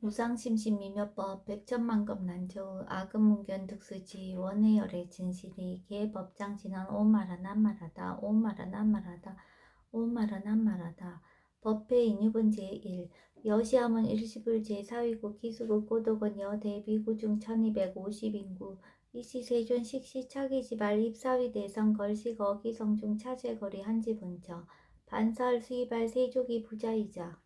무상심신미묘법 백천만급 난조 아금문견 득수지 원해열의 진실이 개법장진한 오마라 난말하다 오마라 난말하다 오마라 난말하다 법회 인유분 제1 여시함은 일시불 제4위국 기수국 고독은 여대비구중 1250인구 이시 세존 식시 차기지발 입사위 대성 걸식 어기성중 차제거리 한지분처 반사할 수입할 세족이 부자이자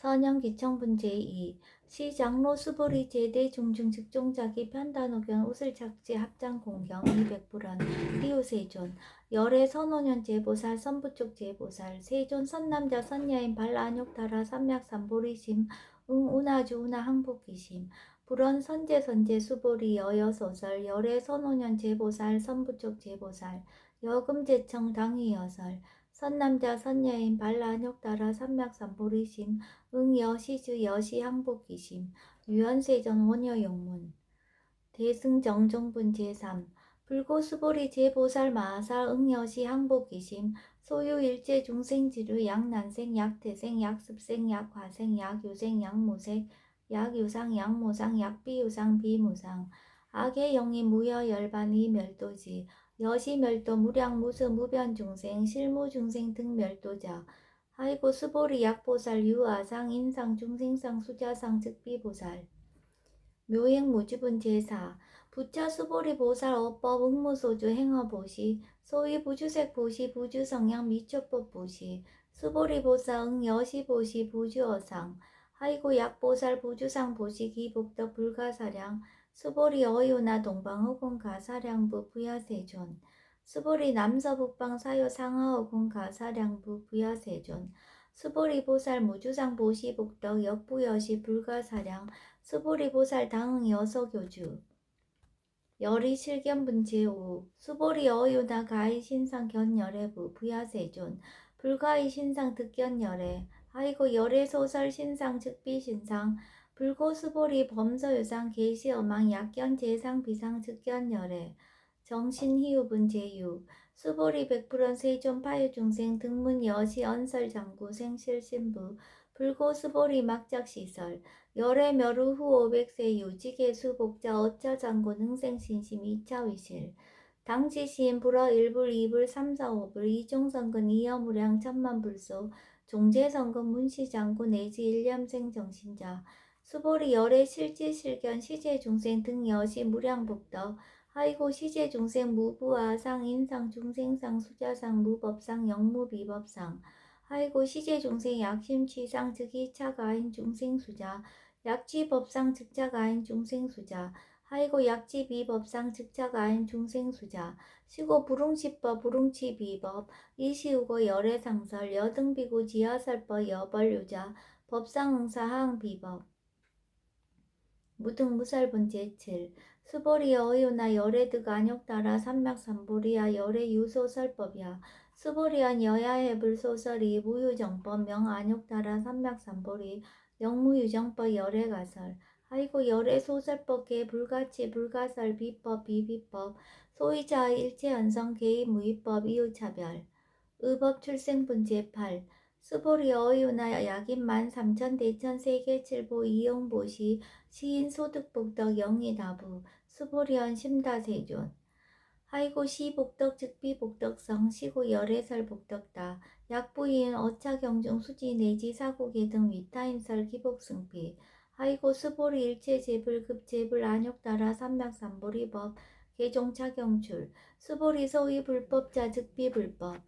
선영기청분 제2 시장로 수보리 제대 중중 직종자기 편단호견 우슬착지 합장공경 이백불원 리우세존 열애 선오년 제보살 선부쪽 제보살 세존 선남자 선여인 발안욕타라 삼약삼보리심 응운하주 운하 항복기심 불원 선제선제 수보리 여여소설 열애 선오년 제보살 선부쪽 제보살 여금제청 당위여설 선남자 선여인 발안욕따라 삼맥삼보리심 응여시주 여시항복기심 유연세전 원여용문 대승정정분 제3 불고수보리 제보살 마하살 응여시 항복기심 소유일제 중생지류 약난생 약태생 약습생 약화생 약유생 약무색 약유상 약모상 약비유상 비무상 악의 영이 무여열반이 멸도지 여시멸도 무량무수 무변중생 실무중생 등 멸도자 하이고 수보리 약보살 유아상 인상 중생상 수자상 즉비보살 묘행무주분 제4 부처 수보리 보살 어법 응무소주 행어보시 소위 부주색 보시 부주성향 미초법 보시 수보리 보살 응여시보시 부주어상 하이고 약보살 부주상 보시 기복덕 불가사량 수보리 어유나 동방허군 가사량부 부야세존 수보리 남서북방 사요 상하허군 가사량부 부야세존 수보리 보살 무주상 보시 복덕 역부여시 불가사량 수보리 보살 당응 여서교주 열이 실견분 제5 수보리 어유나 가히 신상 견열애부 부야세존 불가히 신상 득견열애 하이고 열애 소설 신상 즉비 신상 불고 수보리 범서유상 계시어망 약견 제상 비상 즉견열애 정신희우분 제6 수보리 백불원 세존 파유중생 등문 여시 언설장구 생실신부 불고 수보리 막작시설 열애 멸후 후 500세 유지계수 복자 어쩌장군 흥생신심 2차위실 당지시인 불어 1불 2불 3, 4, 5불 이종성근 이여무량 천만불소 종제성근 문시장군 내지 일념생 정신자 수보리 열애 실지실견 시제중생 등 여시 무량복덕 하이고 시제중생 무부아상 인상 중생상 수자상 무법상 영무비법상 하이고 시제중생 약심취상 즉이차가인 중생수자 약지법상 즉자가인 중생수자 하이고 약지비법상 즉자가인 중생수자 시고 불웅치법 불웅치비법 이시우고 열애상설 여등비고 지하설법 여벌유자 법상응사하응비법 무등무살분 제7 수보리 어유나 열애득 안욕따라 삼맥삼보리야 열애유소설법이야 수보리한 여야해불소설이 무유정법 명안욕따라 삼맥삼보리 영무유정법 열애가설 하이고 열애소설법 개불가치 불가설 비법 비비법 소위자 일체연성 개의무위법 이유차별 의법 출생분 제8 수보리 어유나 약인만 삼천 대천 세계칠보 이용보시 시인 소득복덕 영의다부 수보리언 심다세존 하이고 시복덕 즉비복덕성 시고 열애설 복덕다 약부인 어차경중 수지 내지 사고계 등 위타임설 기복승피 하이고 수보리 일체제불 급제불 안욕따라 삼맥삼보리법 개종차경출 수보리 소위 불법자 즉비불법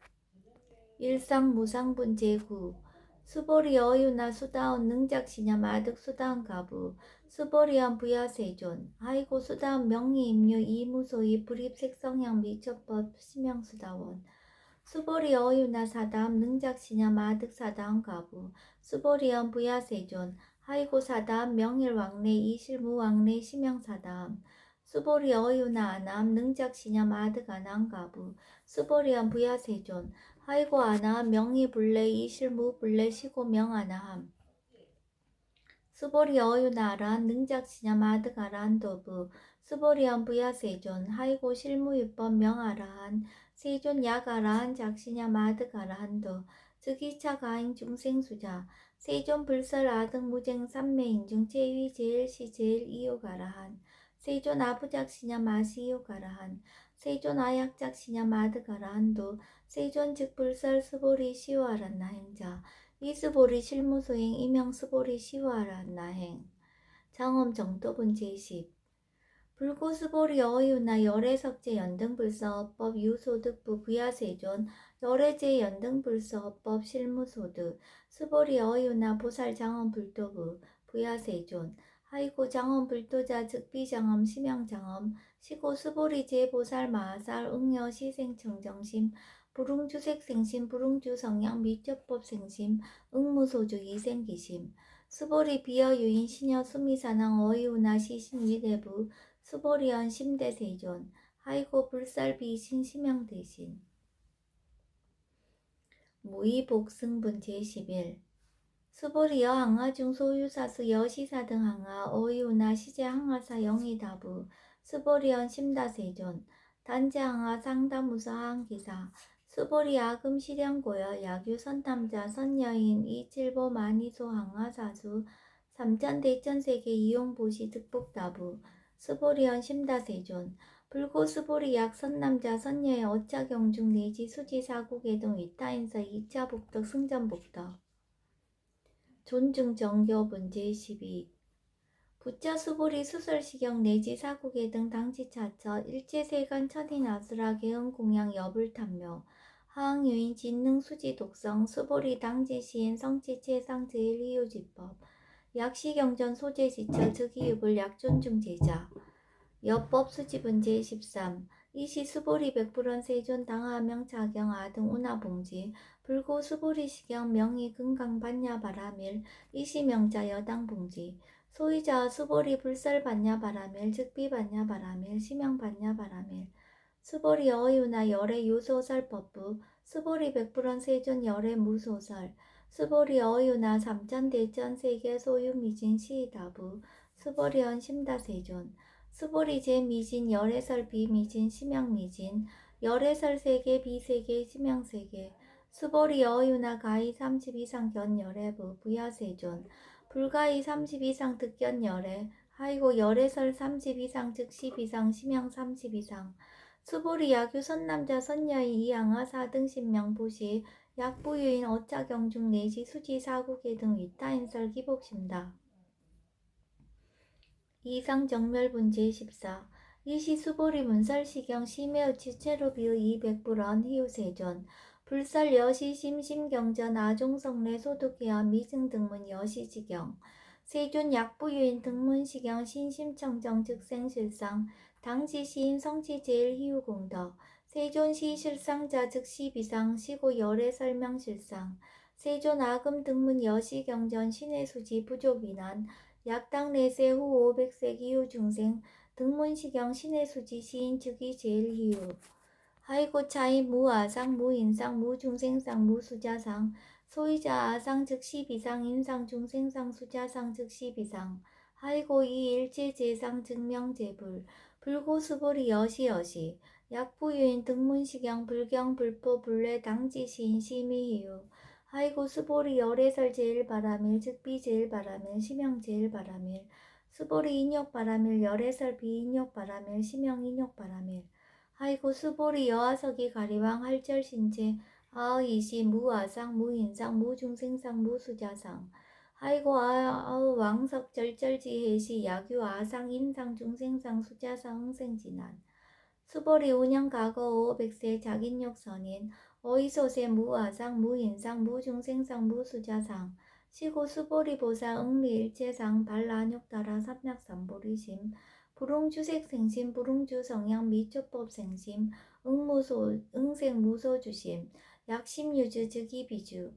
일상무상분 제9 수보리 어유나 수다운 능작시냐 마득 수다운 가부 수보리언 부야세존 하이고 수다운 명의임류 이무소이 불입색성향 미처법 심형수다원 수보리 어유나 사다음 능작시냐 마득 사다운 가부 수보리언 부야세존 하이고 사다음 명일왕래 이실무왕래 심형사다음 수보리 어유나 아남 능작시냐 마득 아남 가부 수보리언 부야세존 하이고 아나함 명의불래 이실무불래 시고명 아나함 수보리 어유나 아라한 능작시냐 마득 아라한 도부 수보리언 부야세존 하이고 실무유법 명 아라한 세존 약 아라한 작시냐 마득 아라한도 즉 2차 가행 중생수자 세존 불설 아등 무쟁 삼매인중 제위 제일 시 제일 이요가라한 세존 아부작시냐 마시요가라한 세존 아약작시냐 마드가라한도 세존 즉 불설 스보리 시와란 나행자 이스보리 실무소행 이명 스보리 시와란 나행 장엄 정도분 제10 불고스보리 어유나 열애석제 연등불사업법 유소득부 부야세존 열애제 연등불사업법 실무소득 스보리 어유나 보살장엄불도부 부야세존 하이고 장엄불도자 즉비장엄 심양장엄 시고 스보리제 보살 마살 응여 시생청정심 불응주색생심 불응주성양 미적법생심 응무소주 이생기심 스보리 비어유인 시녀 수미사낭 어이우나 시신위대부 스보리언 심대세존 하이고 불살비 신심양 대신 무의복승분 제11 스보리여 항하중 소유사수 여시사 등 항하 어이우나 시제 항하사 영의다부 스보리언 심다세존 단제 항하 상다무사 항기사 스보리 아금 실현고여 야규 선남자 선여인 이칠보 만이소 항하사수 삼천대천세계 이용보시 득복다부 스보리언 심다세존 불고 스보리 약 선남자 선녀의 어차경중 내지 수지사국애동 위타인서 2차 복덕 승전복덕 존중 정교분 제12 부처 수보리 수설시경 내지 사국애 등 당지차처 일제세간 천인아수라 개응공양 여불탐묘 하항유인 진능 수지 독성 수보리 당지시인 성지체상 제일이유지법 약시경전 소재지처 즉이유불 약존중 제자 여법 수집은 제13 이시 수보리 백불원 세존 당하명 자경 아등 운하봉지 불고 수보리 시경 명의 금강 반야 바라밀 이시 명자 여당 봉지 소이자 수보리 불설 반야 바라밀 즉비 반야 바라밀 시명 반야 바라밀 수보리 어유나 열애 유소설 법부 수보리 백불원 세존 열애 무소설 수보리 어유나 삼천대천 세계 소유 미진 시다부 수보리언 심다세존 수보리 제미진 열애설 비미진 심양미진 열애설 세계 비세계 심양세계 수보리 어유나 가히 30 이상 견열애부 부야세존 불가히 30 이상 득견열애 하이고 열애설 30 이상 즉 10 이상 심양 30 이상 수보리 야규 선남자 선여인 이양하 4등 신명보시 약부유인 어차경중 내지 수지 사국애 등 위타인설 기복심다. 이상정멸분 제14 이시 수보리 문설시경 심해의 지체로 비의 200불원 희우세존 불설 여시 심심경전 아종성례 소득해야 미증등문 여시지경 세존 약부유인 등문시경 신심청정 즉생실상 당지시인 성지제일희우공덕 세존 시실상자 즉시비상 시고 열애 설명실상 세존 아금 등문 여시경전 신의수지 부족이난 약당 내세 후 500세 기후 중생 등문시경 신의수지 시인 즉이 제일희우 하이고 차인 무아상 무인상 무중생상 무수자상 소이자 아상 즉시 비상 인상 중생상 수자상 즉시 비상 하이고 이일체 제상 증명제불 불고수보리 여시여시 약부유인 등문시경 불경 불포 불례 당지시인 심의희유 하이고 수보리 열애설 제일바라밀 즉비 제일바라밀 심형 제일바라밀 수보리 인욕바라밀 열애설 비인욕바라밀 심형 인욕바라밀 하이고 수보리 여하석이 가리왕 할절신체 아의이시 무아상 무인상 무중생상 무수자상 하이고 아의 왕석 절절지해시 야규 아상 인상 중생상 수자상 흥생진한 수보리 운영 과거 500세 자긴욕선인 어이소세 무아상 무인상 무중생상 무수자상 시고 수보리 보사 응리일체상 발라욕따라 삼약삼보리심 불응주색생심 불응주성양 미초법생심 응생무소주심 약심유주 즉이비주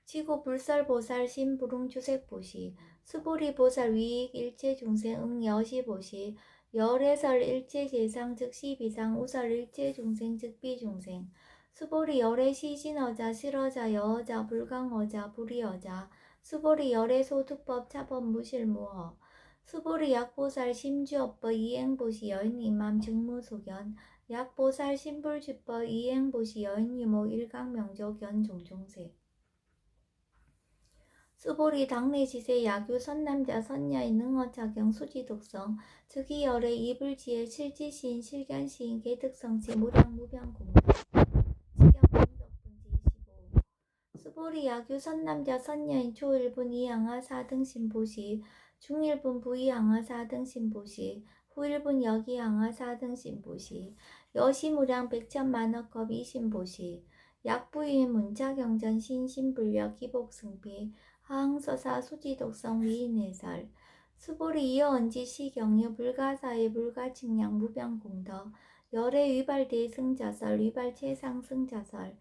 치고 불설보살 심불응주색보시 수보리보살 위익 일체중생 응여시보시 열애설 일체재상 즉시비상 우설 일체중생 즉비중생 수보리 열애 시신어자 실어자 여어자 불강어자 불이어자 수보리 열애 소득법 차법 무실무허 수보리 약보살 심주업법 이행보시 여인임함 증무소견 약보살 심불주법 이행보시 여인유목 일강명조 견종종세 수보리 당내지세 야규 선남자 선녀인 능어작용 수지독성 즉위열의 이불지의 실지시인 실견시인 개특성치 무량무변공명 직경공덕분지 25 수보리 야규 선남자 선녀인 초일분 이양하 4등 신보시 중일분 부이양하 4등 신보시 후일분 여기양하 4등 신보시 여시무량 백천만억겁 이신보시 약부인 문자경전 신신불력 기복승피 하항서사 수지독성 위인해설 수보리 이어언지 시경유 불가사의 불가칭량 무병공덕 열의 위발대 승자설 위발체상승자설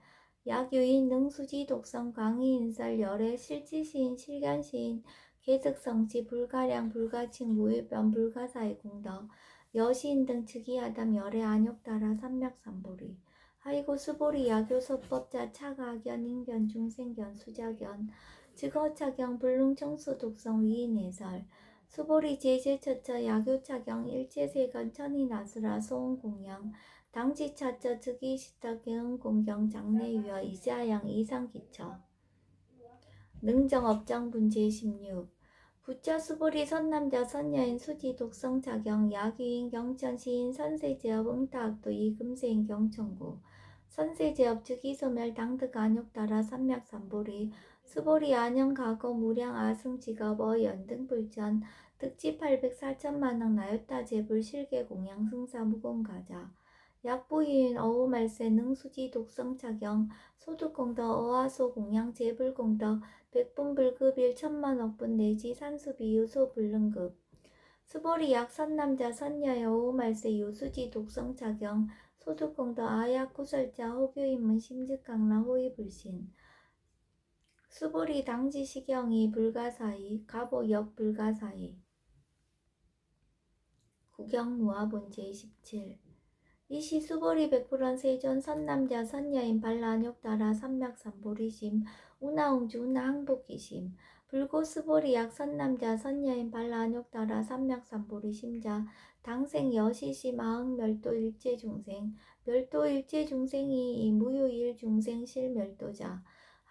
약유인 능수지 독성 광의인설 열의 실지시인 실견시인 개득성치 불가량 불가칭 무유변 불가사의 공덕 여시인 등 즉위하담 열의 안욕따라 삼맥삼보리 하이고 수보리 야교소법자 차가견 인견 중생견 수자견 즉어차경 불능청수 독성 위인해설 수보리 제제처처 야교차경 일체세건 천인아수라 소음공양 당지차처 즉위시터 개응공경 장래유어 이자양 이상기처 능정업장분 제16 부처 수보리 선남자 선녀인 수지 독성차경 야귀인 경천시인 선세제업 응타학도 이금세인 경천구 선세제업 즉위소멸 당득 안욕따라 삼맥삼보리 수보리 안영가거 무량 아승직업 어연등불전 득지 804천만억 나요타 제불 실계공양 승사 무공가자 약부인 어우말세 능수지 독성차경 소득공덕 어하소 공양 제불공덕 백분불급일 천만억분 내지 산수비 유소불능급 수보리 약 선남자 선녀의 어우말세 요수지 독성차경 소득공덕 아약구설자 호교인문 심즉강라 호위불신 수보리 당지시경이 불가사의 가보역 불가사의 구경무화본 제17 이시 수보리 백불원 세존 선남자 선녀인 발라안욕따라 삼맥삼보리심 우나웅주 우나항복기심 불고 수보리 약 선남자 선녀인 발라안욕따라 삼맥삼보리심자 당생 여시심 아흥멸도 일체중생 멸도 일체중생이 이 무유일중생 실멸도자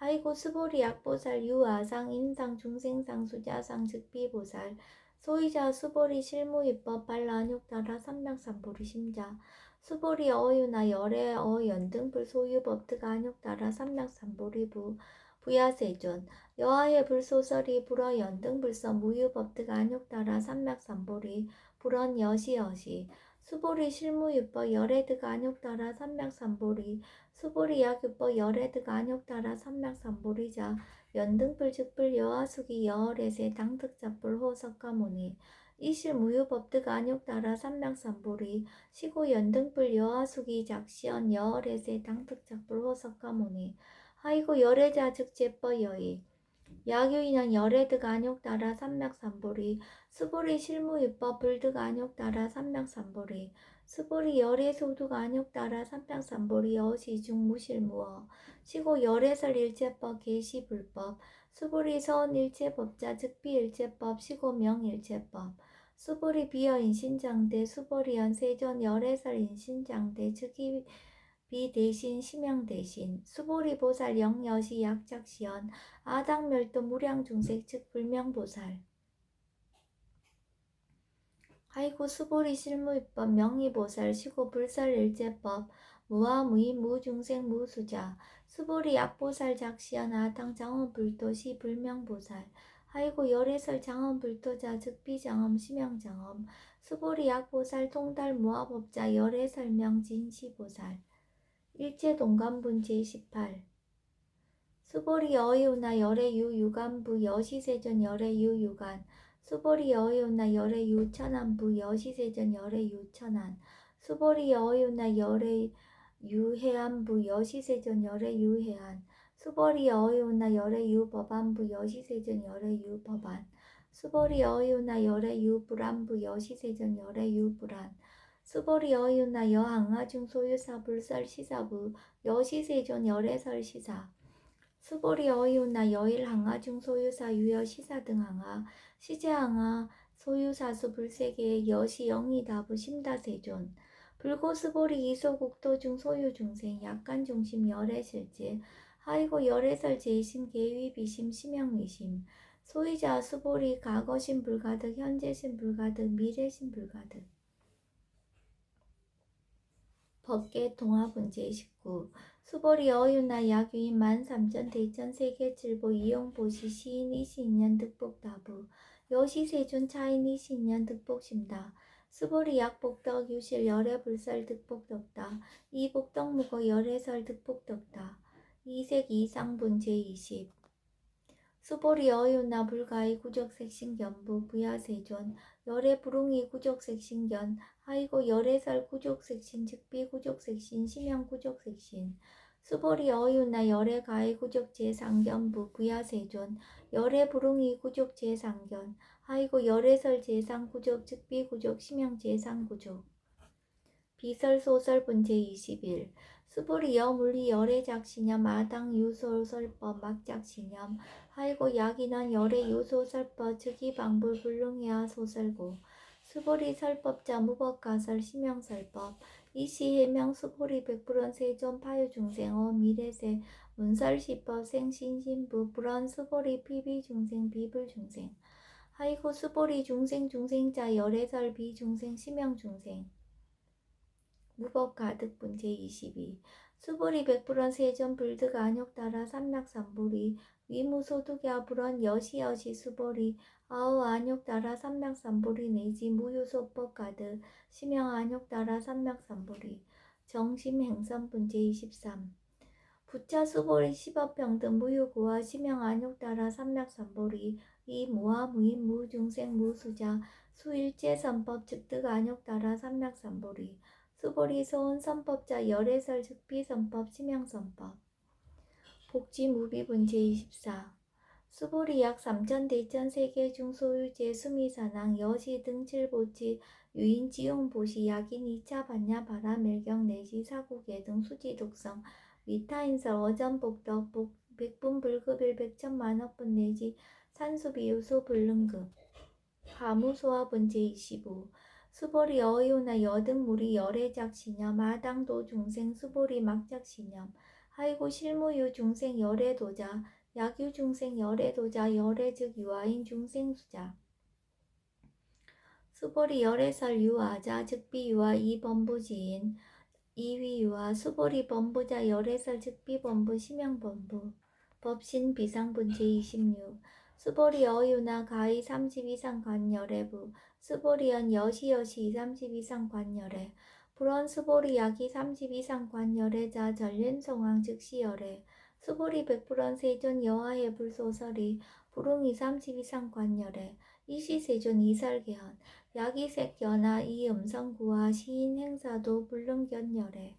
하이고 수보리 약보살 유아상 인상 중생상 수자상 즉비보살 소이자 수보리 실무입법 발라안욕따라 삼맥삼보리심자 수보리 어유나 열의 어연등불 소유법득 안욕따라 삼맥삼보리부 부야세존 여하의 불소설이 불어 연등불서 무유법득 안욕따라 삼맥삼보리 불언 여시여시 수보리 실무유법 열애득 안욕따라 삼맥삼보리 수보리 약유법 열애득 안욕따라 삼맥삼보리자 연등불 즉불 여하수기 여월에세 당득잡불 호석가모니 이실 무유법득 안욕따라 삼맥삼보리 시고 연등불 여하수기 작시언 여월에세 당득작불 호석가모니 하이고 열애자 즉제법 여의 야규인은 열애득 안욕따라 삼맥삼보리 수보리 실무유법 불득 안욕따라 삼맥삼보리 수보리 열애소득 안욕따라 삼맥삼보리 여시중 무실무어 시고 열애설 일체법 계시불법 수보리 서원 일체법자 즉비일체법 시고 명일체법 수보리 비어 인신장대 수보리연 세존 열애설 인신장대 즉위 비대신 심형대신 수보리 보살 영여시 약작시연 아당멸도 무량중색 즉 불명보살 하이고 수보리 실무입법 명의보살 시고 불설일제법 무아무인 무중생 무수자 수보리 약보살 작시연 아당 장엄불도시 불명보살 하이고 열애설 장엄불도자 즉비장엄 심형장엄 수보리 약보살 통달 무아법자 열애설명 진시보살 일체동관분 제18 수보리 어이오나 열애유 유간부 여시세전 열애유 유간 수보리 어이오나 열애유 천안부 여시세전 열애유 천안 수보리 어이오나 열애유 해안부 여시세전 열애유 해안 수보리 어이오나 열애유 법안부 여시세전 열애유 법안 수보리 어이오나 열애유 불안부 여시세전 열애유 불안 수보리 어이오나 여항아중 소유사 불설 시사부 여시세존 열애설 시사 수보리 어이오나 여일 항아중 소유사 유여 시사 등 항아 시제항아 소유사수 불세계의 여시 영이다부 심다세존 불고 수보리 이소국도 중 소유중생 약간중심 열애실제 하이고 열애설 재심 계위 비심 심형 위심 소유자 수보리 과거심 불가득 현재심 불가득 미래심 불가득 법계 통합문제 19 수보리 어유나 야규인 13,000 대천 세계칠보 이용보시 시인 이시인년 득복다부 여시세존 차인 이시인년 득복심다 수보리 약복덕 유실 열애불설 득복덕다 이복덕무거 열애설 득복덕다 이색 이상분 제20 수보리 어유나 불가이 구적색신견부 부야세존 열애 불웅이 구적색신견 하이고 열애설 구족색신 즉비 구족색신 심형 구족색신 수보리 어유나 열애 가해 구족제상견부 부야세존 열애 불웅이 구족제상견 하이고 열애설 제상 구족 즉비 구족 심형 제상 구족 비설 소설 분제 21 수보리 여물리 열애 작시념 아당 유소설법 막작시념 하이고 약인원 열애 유소설법 즉이방불 불능해야 소설고 수보리 설법자 무법가설 심형설법 이시해명 수보리 백불원 세존 파유중생어 미래세 문설시법 생신신부 불원 수보리 피비중생 비불중생 하이고 수보리 중생자 열애설 비중생 심형중생 무법가득 분제 22 수보리 백불원 세존 불득 안욕따라 삼락삼보리 위무소득야 불원 여시여시 수보리 아우 안욕따라 삼락삼보리 내지 무유소법 가득 심형 안욕따라 삼락삼보리 정심행선 분제 23 부차 수보리 시법평등 무유고와 심형 안욕따라 삼락삼보리 이 무와 무인 무중생 무수자 수일제선법 즉득 안욕따라 삼락삼보리 수보리 소은선법자 열애설 즉비선법 심형선법 복지무비분제 24 수보리 약 3천 대천 세계 중 소유제 수미사낭 여시 등 7보치 유인 지용보시 약인 2차 반야 바라 멸경 내지 사국계 등 수지 독성 위타인설 어전복덕 백분 불급일 백천만억분 내지 산수비유소 불능급 가무소화 분제 25 수보리 어이오나 여등무리 열애작시념 아당도 중생 수보리 막작시념 하이고 실무유 중생 열애도자 약유 중생 열애도자 열애즉 유아인 중생수자 수보리 열애설 유아자 즉비유아 이범부지인 이위유아 수보리 범부자 열애설 즉비범부 심형범부 법신 비상분제 26 수보리 어유나 가히 30 이상 관열애부 수보리연 여시여시 30 이상 관열애 불원 수보리 약이 30 이상 관열애자 전륜성왕 즉시열애 수보리 백불원 세존 여하의 불소설이 불웅이 30 이상 관열애 이시세존 이설개헌 약이색견하 이음성구와 시인 행사도 불능견열애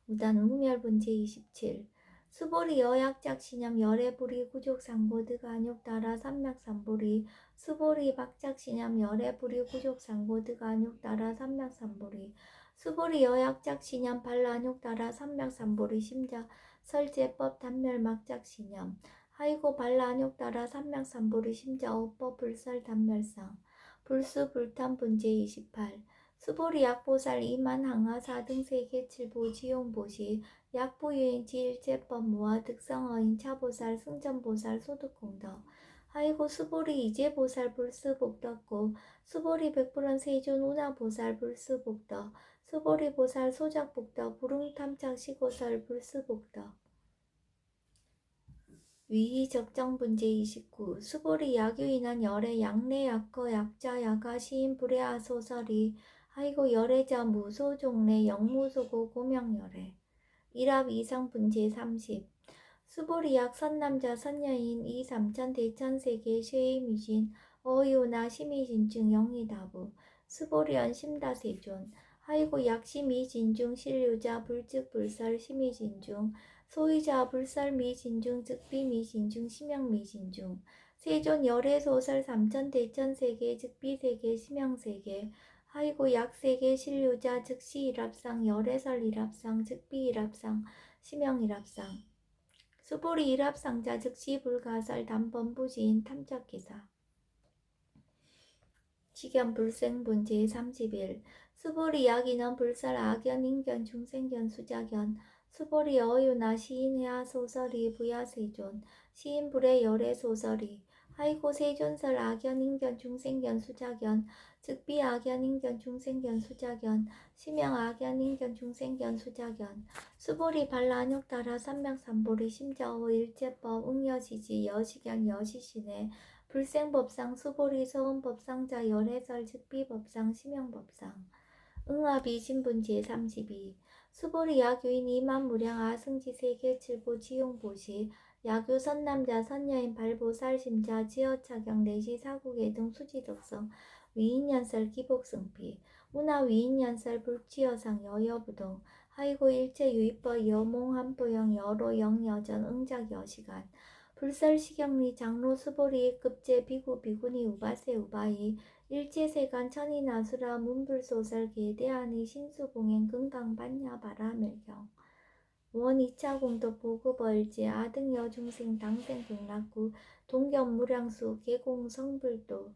우단 무멸분제 27 수보리 여약작시념 열애불이 구족상고득 안욕따라 삼락삼보리 수보리 박작시념 열애불이 구족상고득 안욕따라 삼락삼보리 수보리 여약작시념 발라안욕따라 삼락삼보리 심자 설제법 단멸 막작시념 하이고 발라안욕따라 삼락삼보리 심자 어법 불설 단멸상 불수 불탄 분제 28 수보리 약보살 이만 항하 4등 세계 7보 지용보시 약부유인 지일제법 무화 득성어인 차보살 승전보살 소득공덕 하이고 수보리 이제보살 불스복덕고 수보리 백불원 세존 운하보살 불스복덕 수보리 보살 소작복덕 부릉탐착 시고설 불스복덕 위희 적정분제 29 수보리 약유인한 열애 약내 약거 약자 야가 시인 불애아 소설이 하이고 열애자 무소종래 영무소고 고명열애 일합 이상분제 30 수보리 약 선남자 선여인 이 3천 대천세계 쉐이미진 어유나 심의진중 영이다부 수보리언 심다세존 하이고 약심이진중 신류자 불즉불설 심의진중 소유자 불설미진중 즉비미진중 심형미진중 세존 열애소설 3천 대천세계 즉비세계 심형세계 하이고 약세계 신류자 즉시 일합상 열애설 일합상 즉비 일합상 심형 일합상 수보리 일합상자 즉시 불가설 단번부지인 탐착기사 직연 불생분제 31 수보리 약인원 불설 악연 인견 중생견 수자견 수보리 어유나 시인회화 소설이 부야세존 시인불의 열애 소설이 하이고 세존설 악연인견 중생견 수작견 즉비 악연인견 중생견 수작견 시명 악연인견 중생견 수작견 수보리 발라안욕따라 삼명삼보리 심자호 일제법 응여지지 여시견 여시신의 불생법상 수보리 서원법상자 열애설 즉비법상 시명법상 응아비 신분 제32 수보리 야교인 이만무량 아승지 세계칠보 지용보시 야교 선남자 선여인 발보살심자 지어차경 내시 사국의 등 수지덕성 위인연설 기복승피 운하 위인연설 불치여상 여여부동 하이고 일체 유입법 여몽한보영 여로영 여전 응작 여시간 불설시경리 장로 수보리 급제 비구 비구니 우바세 우바이 일제세간 천이나수라 문불소설 계대하니 신수공행 금강반야 바라멸경 원 2차 공도 보급얼지 아등여 중생 당생 극락구 동견무량수 계공 성불도